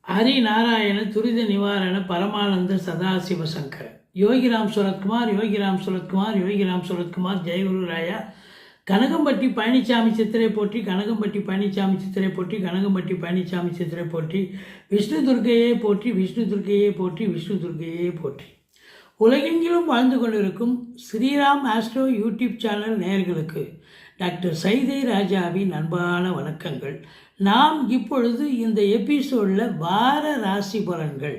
ஹரிநாராயண துரித நிவாரண பரமானந்த சதாசிவ சங்கர யோகிராம் சுரத்குமார் யோகிராம் சுரத்குமார் யோகிராம் சுரத்குமார் ஜெயகுரு ராயா கனகம்பட்டி பழனிசாமி சித்திரை போற்றி கனகம்பட்டி பழனிசாமி சித்திரை போற்றி கனகம்பட்டி பழனிசாமி சித்திரை போற்றி விஷ்ணு துர்க்கையே போற்றி விஷ்ணு துர்க்கையே போற்றி விஷ்ணு துர்க்கையே போற்றி. உலகெங்கிலும் வாழ்ந்து கொண்டிருக்கும் ஸ்ரீராம் ஆஸ்ட்ரோ யூடியூப் சேனல் நேயர்களுக்கு டாக்டர் சைதை ராஜாவின் அன்பான வணக்கங்கள். நாம் இப்பொழுது இந்த எபிசோடில் வார ராசி பலன்கள்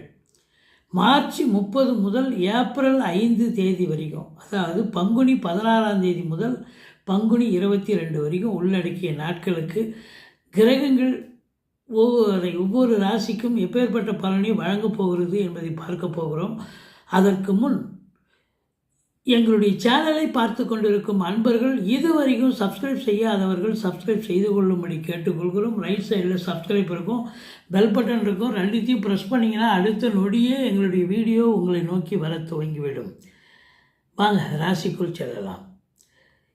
மார்ச் 30 முதல் ஏப்ரல் 5 தேதி வரைக்கும், அதாவது பங்குனி 16ஆம் தேதி முதல் பங்குனி 22 வரைக்கும் உள்ளடக்கிய நாட்களுக்கு கிரகங்கள் ஒவ்வொரு ராசிக்கும் எப்பேற்பட்ட பலனை வழங்கப் போகிறது என்பதை பார்க்க போகிறோம். அதற்கு முன் எங்களுடைய சேனலை பார்த்து கொண்டிருக்கும் அன்பர்கள் இதுவரைக்கும் சப்ஸ்கிரைப் செய்யாதவர்கள் சப்ஸ்கிரைப் செய்து கொள்ளும்படி கேட்டுக்கொள்கிறோம். ரைட் சைடில் சப்ஸ்கிரைப் இருக்கும், பெல் பட்டன் இருக்கும், ரெண்டுத்தையும் ப்ரெஸ் பண்ணிங்கன்னா அடுத்த நொடியே எங்களுடைய வீடியோ உங்களை நோக்கி வர துவங்கிவிடும். வாங்க ராசிக்குள் செல்லலாம்.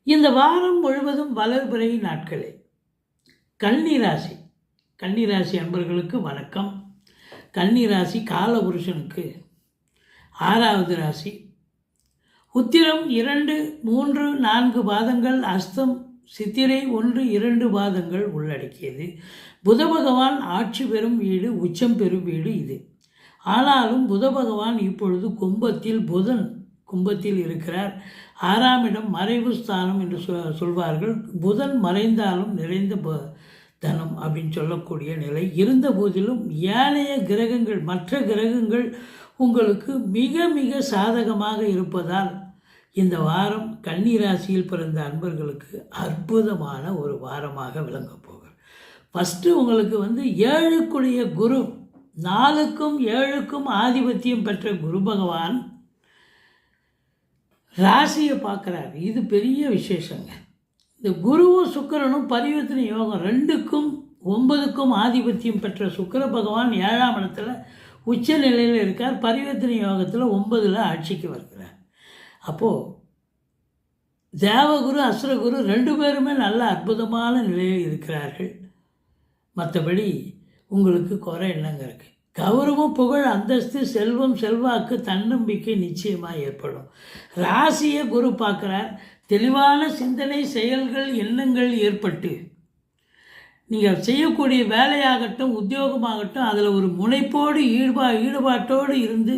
இந்த வாரம் முழுவதும் வளர்பிறை நாட்களே. கன்னிராசி கன்னிராசி அன்பர்களுக்கு வணக்கம். கன்னிராசி காலபுருஷனுக்கு 6வது ராசி. உத்திரம் 2, 3, 4 பாதங்கள், அஸ்தம் சித்திரை 1, 2 பாதங்கள் உள்ளடக்கியது. புத பகவான் ஆட்சி பெறும் வீடு, உச்சம் பெறும் வீடு இது. ஆனாலும் புத பகவான் இப்பொழுது கும்பத்தில் இருக்கிறார். 6ஆம் இடம் மறைவு ஸ்தானம் என்று சொல்வார்கள். புதன் மறைந்தாலும் நிறைந்த தனம் அப்படின்னு சொல்லக்கூடிய நிலை இருந்த போதிலும் ஏனைய கிரகங்கள் மற்ற கிரகங்கள் உங்களுக்கு மிக மிக சாதகமாக இருப்பதால் இந்த வாரம் கன்னிராசியில் பிறந்த அன்பர்களுக்கு அற்புதமான ஒரு வாரமாக விளங்கப் போகிறது. ஃபஸ்ட்டு உங்களுக்கு 7க்குடைய குரு, 4க்கும் 7க்கும் ஆதிபத்தியம் பெற்ற குரு பகவான் ராசியை பார்க்குறாரு. இது பெரிய விசேஷங்க. இந்த குருவும் சுக்கிரனும் பரிவர்த்தனை யோகம் 2க்கும் 9க்கும் ஆதிபத்தியம் பெற்ற சுக்கிர பகவான் 7ஆம் இடத்துல உச்ச நிலையில் இருக்கார். பரிவர்த்தனை யோகத்தில் 9ல் ஆட்சிக்கு வருகிறார். அப்போது தேவகுரு அசுரகுரு 2 பேருமே நல்ல அற்புதமான நிலையில் இருக்கிறார்கள். மற்றபடி உங்களுக்கு குறை என்னங்க இருக்குது? கௌரவம், புகழ், அந்தஸ்து, செல்வம், செல்வாக்கு, தன்னம்பிக்கை நிச்சயமாக ஏற்படும். ராசியை குரு பார்க்குறார். தெளிவான சிந்தனை, செயல்கள், எண்ணங்கள் ஏற்பட்டு நீங்கள் செய்யக்கூடிய வேலையாகட்டும் உத்தியோகமாகட்டும் அதில் ஒரு முனைப்போடு ஈடுபாட்டோடு இருந்து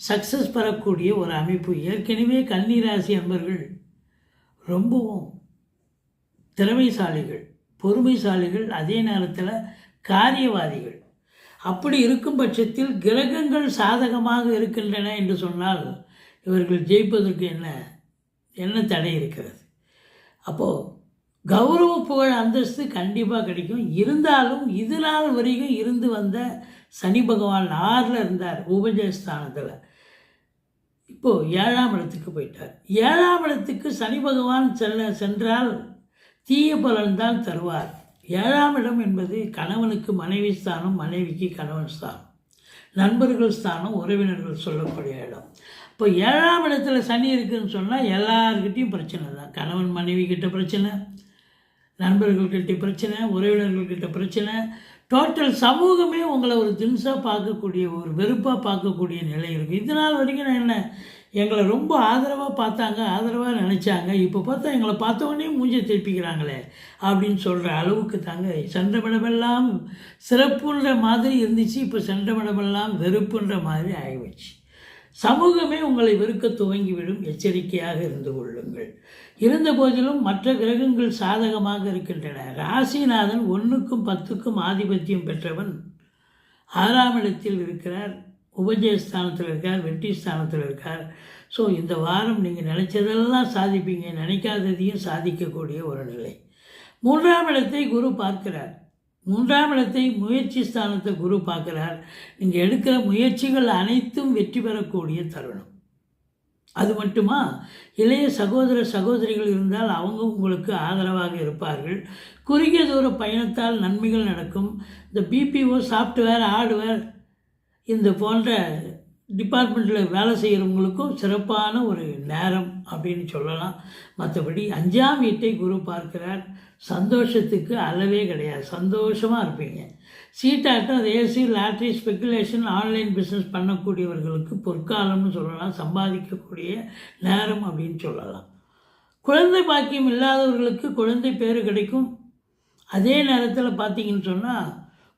சக்ஸஸ் பெறக்கூடிய ஒரு அமைப்பு. ஏற்கனவே கன்னிராசி அன்பர்கள் ரொம்பவும் திறமைசாலிகள், பொறுமைசாலிகள், அதே நேரத்தில் காரியவாதிகள். அப்படி இருக்கும் பட்சத்தில் கிரகங்கள் சாதகமாக இருக்கின்றன என்று சொன்னால் இவர்கள் ஜெயிப்பதற்கு என்ன தடை இருக்கிறது? அப்போது கௌரவ புகழ் அந்தஸ்து கண்டிப்பாக கிடைக்கும். இருந்தாலும் இது நாள் வரைக்கும் இருந்து வந்த சனி பகவான் 6ல் இருந்தார் உபஜயஸ்தானத்தில். இப்போது 7ஆம் இடத்துக்கு போயிட்டார். 7ஆம் இடத்துக்கு சனி பகவான் சென்றால் தீய பலன்தான் தருவார். 7ஆம் இடம் என்பது கணவனுக்கு மனைவி ஸ்தானம், மனைவிக்கு கணவன் ஸ்தானம், நண்பர்கள் ஸ்தானம், உறவினர்கள் சொல்லக்கூடிய இடம். இப்போ 7ஆம் இடத்துல சனி இருக்குதுன்னு சொன்னால் எல்லார்கிட்டையும் பிரச்சனை தான். கணவன் மனைவி கிட்ட பிரச்சனை, நண்பர்கள்கிட்ட பிரச்சனை, உறவினர்கள்கிட்ட பிரச்சனை. டோட்டல் சமூகமே உங்களை ஒரு தின்ஸாக பார்க்கக்கூடிய, ஒரு வெறுப்பாக பார்க்கக்கூடிய நிலை இருக்குது. இதனால் வரைக்கும் எங்களை ரொம்ப ஆதரவாக பார்த்தாங்க, ஆதரவாக நினச்சாங்க. இப்போ பார்த்தா எங்களை பார்த்தவொடனே மூஞ்சை திருப்பிக்கிறாங்களே அப்படின்னு சொல்கிற அளவுக்கு தாங்க சென்றமிடமெல்லாம் சிறப்புன்ற மாதிரி இருந்துச்சு. இப்போ சென்றமிடமெல்லாம் வெறுப்புன்ற மாதிரி ஆகிடுச்சு. சமூகமே உங்களை வெறுக்க துவங்கிவிடும். எச்சரிக்கையாக இருந்து கொள்ளுங்கள். இருந்த போதிலும் மற்ற கிரகங்கள் சாதகமாக இருக்கின்றன. ராசிநாதன் 1க்கும் 10க்கும் ஆதிபத்தியம் பெற்றவன் 6ஆம் இடத்தில் இருக்கிறார், உபஜயஸ்தானத்தில் இருக்கார், வெற்றி ஸ்தானத்தில் இருக்கார். ஸோ இந்த வாரம் நீங்கள் நினைச்சதெல்லாம் சாதிப்பீங்க, நினைக்காததையும் சாதிக்கக்கூடிய ஒரு நிலை. 3ஆம் இடத்தை குரு பார்க்கிறார். 3ஆம் இடத்தை முயற்சி ஸ்தானத்தை குரு பார்க்குறார். நீங்கள் எடுக்கிற முயற்சிகள் அனைத்தும் வெற்றி பெறக்கூடிய தருணம். அது மட்டுமா, இளைய சகோதரிகள் இருந்தால் அவங்க உங்களுக்கு ஆதரவாக இருப்பார்கள். குறுகிய தூர பயணத்தால் நன்மைகள் நடக்கும். இந்த பிபிஓ, சாஃப்ட்வேர், ஹார்ட்வேர் இந்த போன்ற டிபார்ட்மெண்ட்டில் வேலை செய்கிறவங்களுக்கும் சிறப்பான ஒரு நேரம் அப்படின்னு சொல்லலாம். மற்றபடி 5ஆம் வீட்டை குரு பார்க்கிறார். சந்தோஷத்துக்கு அளவே கிடையாது. சந்தோஷமாக இருப்பீங்க. சீட்டாட்டம், race, lottery, speculation, online business பண்ணக்கூடியவர்களுக்கு பொற்காலம்னு சொல்லலாம். சம்பாதிக்கக்கூடிய நேரம் அப்படின்னு சொல்லலாம். குழந்தை பாக்கியம் இல்லாதவர்களுக்கு குழந்தை பேர் கிடைக்கும். அதே நேரத்தில் பார்த்தீங்கன்னு சொன்னால்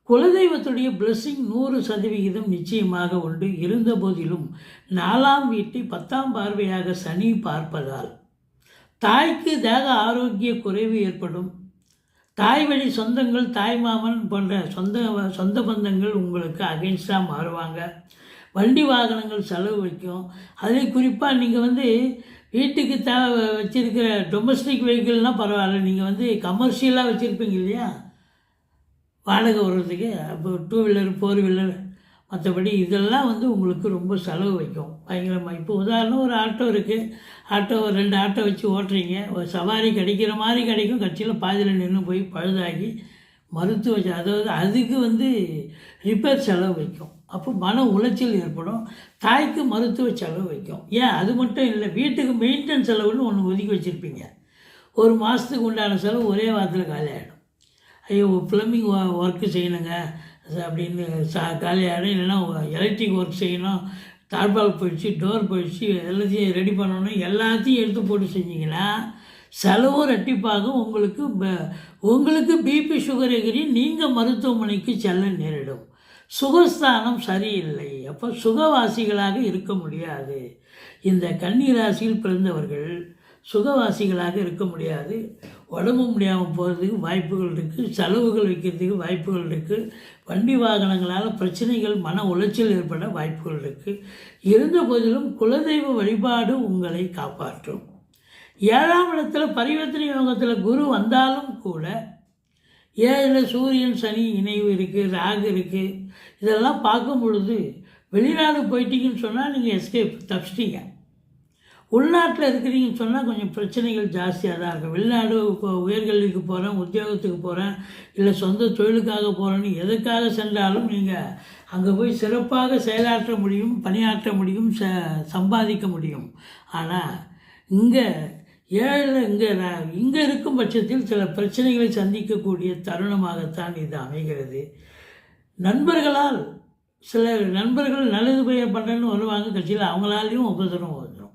குலதெய்வத்துடைய பிளெஸ்ஸிங் 100% நிச்சயமாக உண்டு. இருந்த போதிலும் 4ஆம் வீட்டை 10ஆம் பார்வையாக சனி பார்ப்பதால் தாய்க்கு தேக ஆரோக்கிய குறைவு ஏற்படும். தாய் வழி சொந்தங்கள், தாய்மாமன் போன்ற சொந்த பந்தங்கள் உங்களுக்கு அகென்ஸ்டாக மாறுவாங்க. வண்டி வாகனங்கள் செலவு வைக்கும். அதில் குறிப்பாக நீங்கள் வீட்டுக்கு வச்சுருக்கிற டொமஸ்டிக் வெஹிக்கிள்னால் பரவாயில்ல, நீங்கள் கமர்ஷியலாக வச்சுருப்பீங்க இல்லையா, வாடகை வர்றதுக்கு. அப்போ 2 வீலர் 4 வீலர் மற்றபடி இதெல்லாம் உங்களுக்கு ரொம்ப செலவு வைக்கும் பயங்கரமாக. இப்போ உதாரணம் ஒரு ஆட்டோ இருக்குது, ஆட்டோ 2 ஆட்டோ வச்சு ஓட்டுறீங்க, ஒரு சவாரி கிடைக்கிற மாதிரி கிடைக்கும், கட்சியில் பாதியில் நின்று போய் பழுதாகி மருத்துவ அதாவது அதுக்கு ரிப்பேர் செலவு வைக்கும். அப்போ மன உளைச்சல் ஏற்படும். தாய்க்கு மருத்துவ செலவு வைக்கும். ஏன் அது மட்டும் இல்லை, வீட்டுக்கு மெயின்டெனன்ஸ் செலவுன்னு ஒன்று ஒதுக்கி வச்சுருப்பீங்க. ஒரு மாதத்துக்கு உண்டான செலவு ஒரே வாரத்தில் காலி ஆகிடும். ஐயோ ப்ளம்பிங் ஒர்க்கு செய்யணுங்க அப்படின்னு காலி ஆகிடும். இல்லைன்னா எலக்ட்ரிக் ஒர்க் செய்யணும், தாழ்பால் போயிடுச்சு, டோர் போயிடுச்சு, எல்லாத்தையும் ரெடி பண்ணணும், எல்லாத்தையும் எடுத்து போட்டு செஞ்சிங்கன்னா செலவும் ரெட்டிப்பாகும். உங்களுக்கு பிபி சுகர் எகிரி நீங்கள் மருத்துவமனைக்கு செல்ல நேரிடும். சுகஸ்தானம் சரியில்லை. அப்போ சுகவாசிகளாக இருக்க முடியாது. இந்த கன்னி ராசியில் பிறந்தவர்கள் சுகவாசிகளாக இருக்க முடியாது. உடம்பு முடியாமல் போகிறதுக்கு வாய்ப்புகள் இருக்குது, செலவுகள் வைக்கிறதுக்கு வாய்ப்புகள் இருக்குது, வண்டி வாகனங்களால் பிரச்சனைகள், மன உளைச்சல் ஏற்பட வாய்ப்புகள் இருக்குது. இருந்த போதிலும் குலதெய்வ வழிபாடு உங்களை காப்பாற்றும். 7ஆம் இடத்துல பரிவர்த்தனை யோகத்தில் குரு வந்தாலும் கூட 7ல் சூரியன் சனி இணைவு இருக்குது, ராகு இருக்குது. இதெல்லாம் பார்க்கும் பொழுது வெளிநாடு போயிட்டீங்கன்னு சொன்னால் நீங்கள் எஸ்கேப் தப்பிச்சிட்டீங்க. உள்நாட்டில் இருக்கிறீங்கன்னு சொன்னால் கொஞ்சம் பிரச்சனைகள் ஜாஸ்தியாக தான் இருக்கும். வெளிநாடு இப்போ உயர்கல்விக்கு போகிறேன், உத்தியோகத்துக்கு போகிறேன், இல்லை சொந்த தொழிலுக்காக போகிறேன்னு எதுக்காக சென்றாலும் நீங்கள் அங்கே போய் சிறப்பாக செயலாற்ற முடியும், பணியாற்ற முடியும், சம்பாதிக்க முடியும். ஆனால் இங்கே 7ல் இங்கே இருக்கும் பட்சத்தில் சில பிரச்சனைகளை சந்திக்கக்கூடிய தருணமாகத்தான் இது அமைகிறது. நண்பர்களால் சில நண்பர்கள் நல்லது பண்ணுறேன்னு வருவாங்க, கட்சியில் அவங்களாலையும் உபதிரம் வந்துடும்.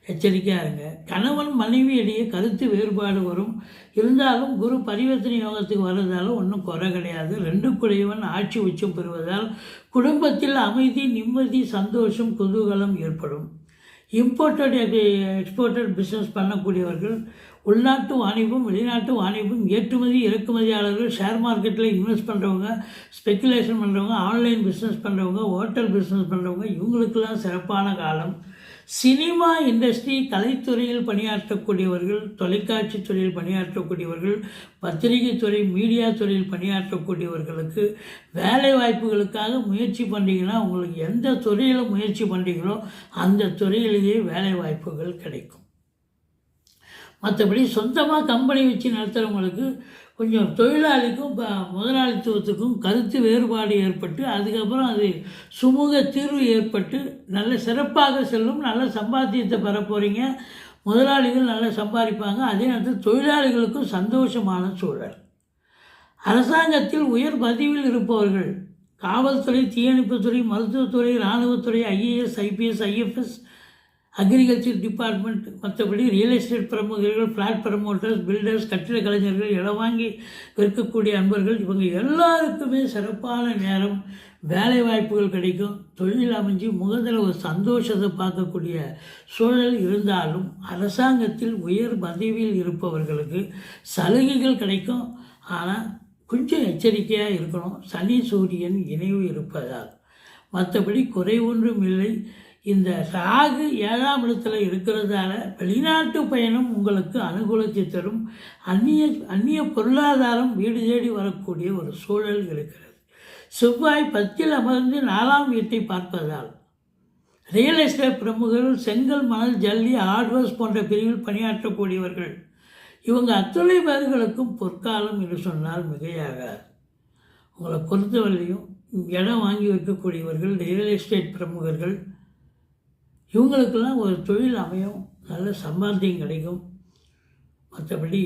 எச்சரிக்கையாக இருங்க. கணவன் மனைவி இடையே கருத்து வேறுபாடு வரும். இருந்தாலும் குரு பரிவர்த்தனை யோகத்துக்கு வர்றதால ஒன்றும் குறை கிடையாது. 2 குடையவன் ஆட்சி உச்சம் பெறுவதால் குடும்பத்தில் அமைதி, நிம்மதி, சந்தோஷம், குதூகலம் ஏற்படும். இம்போர்ட்டட் எக்ஸ்போர்ட்டட் பிஸ்னஸ் பண்ணக்கூடியவர்கள், உள்நாட்டு வாணிபம், வெளிநாட்டு வாணிபம், ஏற்றுமதி இறக்குமதியாளர்கள், ஷேர் மார்க்கெட்டில் இன்வெஸ்ட் பண்ணுறவங்க, ஸ்பெக்குலேஷன் பண்ணுறவங்க, ஆன்லைன் பிஸ்னஸ் பண்ணுறவங்க, ஹோட்டல் பிஸ்னஸ் பண்ணுறவங்க, இவங்களுக்கெல்லாம் சிறப்பான காலம். சினிமா இண்டஸ்ட்ரி, கலைத்துறையில் பணியாற்றக்கூடியவர்கள், தொலைக்காட்சி துறையில் பணியாற்றக்கூடியவர்கள், பத்திரிகை துறை, மீடியா துறையில் பணியாற்றக்கூடியவர்களுக்கு வேலை வாய்ப்புகளுக்காக முயற்சி பண்ணுறீங்கன்னா உங்களுக்கு எந்த துறையில் முயற்சி பண்ணுறீங்களோ அந்த துறையிலேயே வேலை வாய்ப்புகள் கிடைக்கும். மற்றபடி சொந்தமாக கம்பெனி வச்சு நடத்துகிறவங்களுக்கு கொஞ்சம் தொழிலாளிக்கும் முதலாளித்துவத்துக்கும் கருத்து வேறுபாடு ஏற்பட்டு அதுக்கப்புறம் அது சுமூக தீர்வு ஏற்பட்டு நல்ல சிறப்பாக செல்லும். நல்ல சம்பாத்தியத்தை பெற போகிறீங்க. முதலாளிகள் நல்லா சம்பாதிப்பாங்க. அதே நேரத்தில் தொழிலாளிகளுக்கும் சந்தோஷமான சூழல். அரசாங்கத்தில் உயர் பதவியில் இருப்பவர்கள், காவல்துறை, தீயணைப்புத்துறை, மருத்துவத்துறை, இராணுவத்துறை, IAS, IPS, IFS, agriculture department, மற்றபடி ரியல் எஸ்டேட் பிரமுகர்கள், ஃப்ளாட் ப்ரமோட்டர்ஸ், பில்டர்ஸ், கட்டிட கலைஞர்கள், இடம் வாங்கி விற்கக்கூடிய அன்பர்கள், இவங்க எல்லாருக்குமே சிறப்பான நேரம். வேலை வாய்ப்புகள் கிடைக்கும். தொழில் அமைஞ்சு முகத்தில் ஒரு சந்தோஷத்தை பார்க்கக்கூடிய சூழல் இருந்தாலும் அரசாங்கத்தில் உயர் பதவியில் இருப்பவர்களுக்கு சலுகைகள் கிடைக்கும். ஆனால் கொஞ்சம் எச்சரிக்கையாக இருக்கணும். சனி சூரியன் இணைவு இருப்பதால் மற்றபடி குறை ஒன்றும் இல்லை. இந்த ராகு 7ஆம் இடத்துல இருக்கிறதால வெளிநாட்டு பயணம் உங்களுக்கு அனுகூலத்தை தரும். அந்நிய பொருளாதாரம் வீடு தேடி வரக்கூடிய ஒரு சூழல் இருக்கிறது. செவ்வாய் 10ல் அமர்ந்து 4ஆம் வீட்டை பார்ப்பதால் ரியல் எஸ்டேட் பிரமுகர்கள், செங்கல், மணல், ஜல்லி, ஹார்ட்வேர்ஸ் போன்ற பிரிவில் பணியாற்றக்கூடியவர்கள், இவங்க அத்தனை பேர்களுக்கும் பொற்காலம் என்று சொன்னால் மிகையாகாது. உங்களை பொறுத்தவரையும் இடம் வாங்கி வைக்கக்கூடியவர்கள், ரியல் எஸ்டேட் பிரமுகர்கள், இவங்களுக்கெல்லாம் ஒரு தொழில் அமையும், நல்ல சம்பாத்தியம் கிடைக்கும். மற்றபடி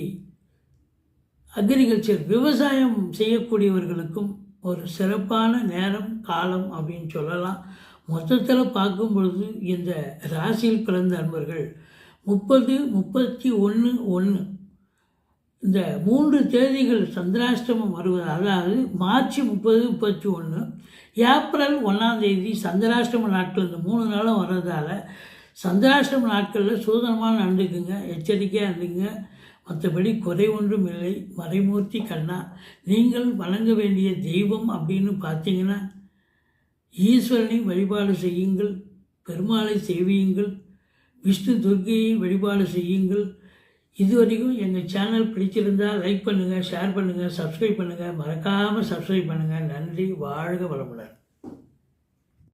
அக்ரிகல்ச்சர் விவசாயம் செய்யக்கூடியவர்களுக்கும் ஒரு சிறப்பான நேரம் காலம் அப்படின்னு சொல்லலாம். மொத்தத்தில் பார்க்கும் பொழுது இந்த ராசியில் பிறந்த அன்பர்கள் 30, 31, 1 இந்த 3 தேதிகள் சந்திராஷ்டமம் வருவது, அதாவது மார்ச் 30, 31, ஏப்ரல் 1ஆம் தேதி சந்திராஷ்டம நாட்கள், இந்த 3 நாளும் வர்றதால சந்திராஷ்டம நாட்களில் சூதனமாக நடந்துக்குங்க, எச்சரிக்கையாக இருந்துங்க. மற்றபடி குறை ஒன்றும் இல்லை. மறைமூர்த்தி கண்ணா, நீங்கள் வணங்க வேண்டிய தெய்வம் அப்படின்னு பார்த்தீங்கன்னா ஈஸ்வரனை வழிபாடு செய்யுங்கள், பெருமாளை சேவியுங்கள், விஷ்ணு துர்க்கையை வழிபாடு செய்யுங்கள். இதுவரைக்கும் எங்கள் சேனல் பிடிச்சிருந்தால் லைக் பண்ணுங்கள், ஷேர் பண்ணுங்கள், சப்ஸ்கிரைப் பண்ணுங்கள். மறக்காமல் சப்ஸ்கிரைப் பண்ணுங்கள். நன்றி. வாழ்க வளமுடன்.